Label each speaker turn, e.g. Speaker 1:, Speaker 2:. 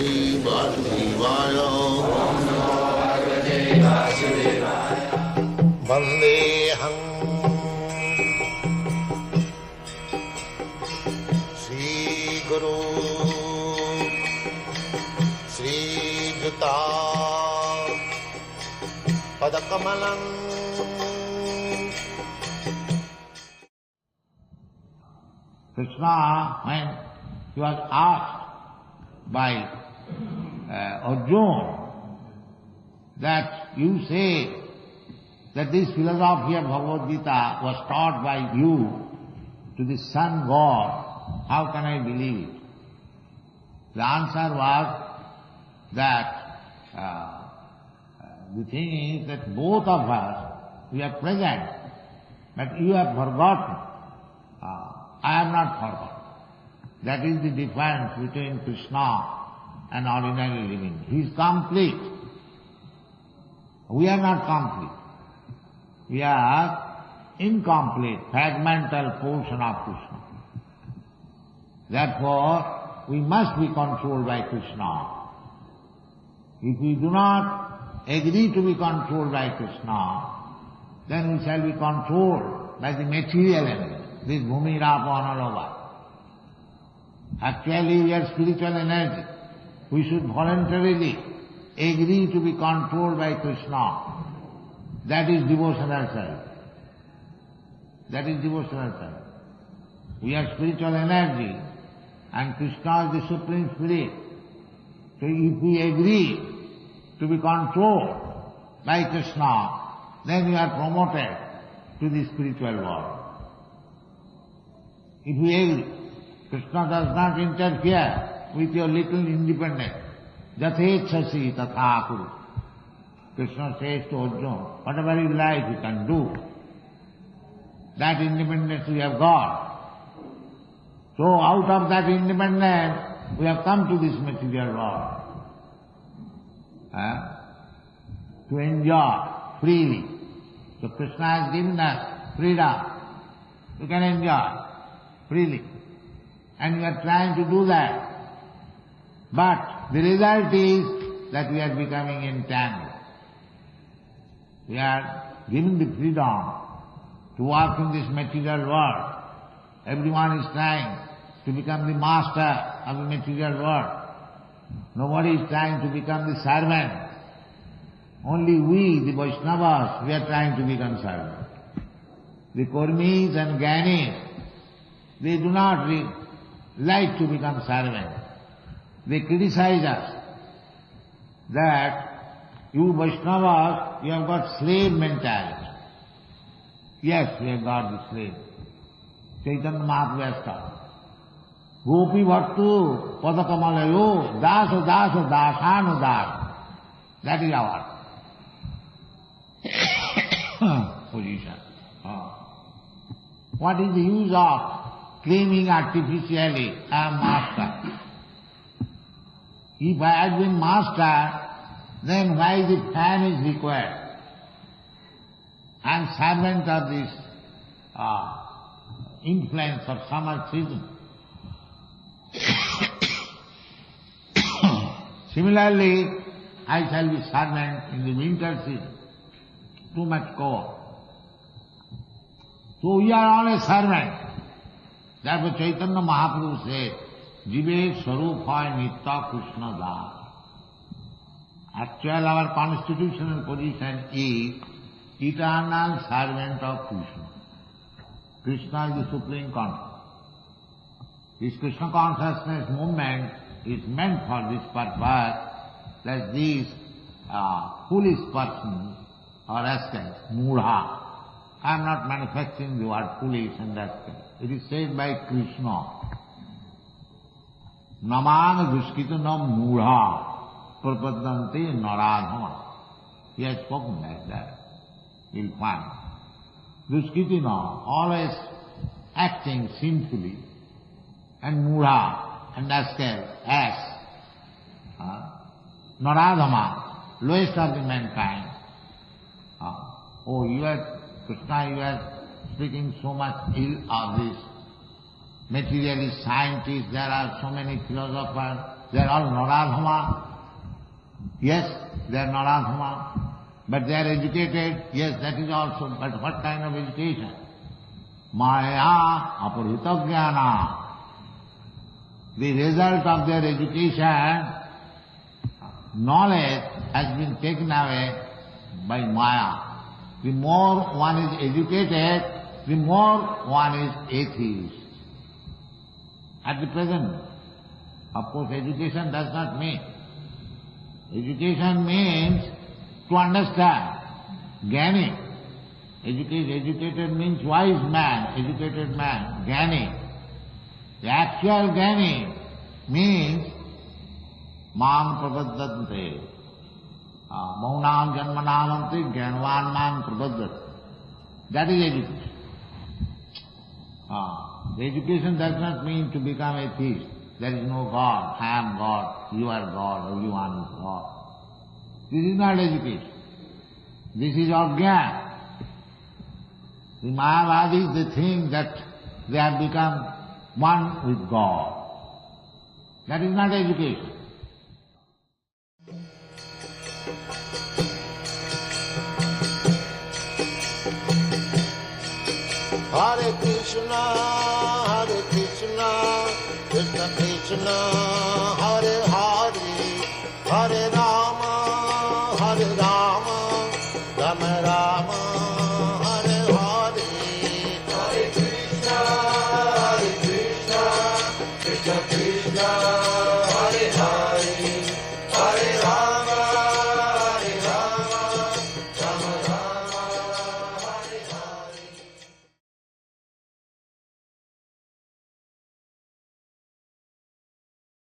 Speaker 1: Shri Vasudevaya. Vandeham Shri Guru Shri Juta Padakamalam.
Speaker 2: Krishna, when he was asked by Arjuna that you say that this philosophy of Bhagavad Gita was taught by you to the sun god, how can I believe it? The answer was that the thing is that both of us, we are present, but you have forgotten. I have not forgotten. That is the difference between Krishna and ordinary living. He is complete. We are not complete. We are incomplete, fragmental portion of Krishna. Therefore, we must be controlled by Krishna. If we do not agree to be controlled by Krishna, then we shall be controlled by the material energy, this bhumi, rapa, analova. Actually, we are spiritual energy. We should voluntarily agree to be controlled by Krishna. That is devotional service. That is devotional service. We are spiritual energy and Krishna is the Supreme Spirit. So if we agree to be controlled by Krishna, then we are promoted to the spiritual world. If we agree, Krishna does not interfere with your little independence. Jathechasi tatha kuru. Krishna says to Arjuna, whatever you like you can do. That independence we have got. So out of that independence, we have come to this material world. To enjoy freely. So Krishna has given us freedom. You can enjoy freely. And we are trying to do that. But the result is that we are becoming entangled. We are given the freedom to walk in this material world. Everyone is trying to become the master of the material world. Nobody is trying to become the servant. Only we, the Vaishnavas, we are trying to become servants. The Kurmis and Gyanis, they do not like to become servants. They criticize us that you Vaishnavas, you have got slave mentality. Yes, we have got the slave. Chaitanya Mahaprabhu has taught. Gopi Bhattu Padakamalayo Daso Daso Dasanu Das. That is our position. What is the use of claiming artificially I am master? If I had been master, then why the fan is required? I am servant of this influence of summer season. Similarly, I shall be servant in the winter season. Too much cold. So we are all a servant. Therefore Chaitanya Mahaprabhu said, Jive Swarupa Nitya Krishna Das. Actual our constitutional position is eternal servant of Krishna. Krishna is the Supreme Consciousness. This Krishna consciousness movement is meant for this purpose, that these foolish persons or rascals, mudha. I am not manufacturing the word foolish and rascal. It is said by Krishna. Namang duskitanam mudha prapadante naradhama. He has spoken like that. You'll find. Duskitanam, always acting sinfully, and mudha, and rascal, ass. Naradhama, lowest of the mankind. Oh, you are, Krishna, you are speaking so much ill of this. materialist scientists, there are so many philosophers, they are all Naradhama. Yes, they are Naradhama, but they are educated. Yes, that is also, but what kind of education? Maya apurita jnana. The result of their education, knowledge has been taken away by Maya. The more one is educated, the more one is atheist. At the present, of course, education does not mean. Education means to understand. Jnani. Educated means wise man, educated man, Jnani. The actual Jnani means Mam Prabaddhante. Maunam Janmanamante Jnanvan Man Prabaddhate. That is education. The education does not mean to become atheist. There is no God, I am God, you are God, everyone is God. This is not education. This is Ajnana. The Mayavadis, they think that they have become one with God. That is not education.
Speaker 1: Hare Krishna, Krishna Krishna, Hare Hare, Hare Rama, Rama Rama, Hare Hare. Hare Krishna, Krishna Krishna,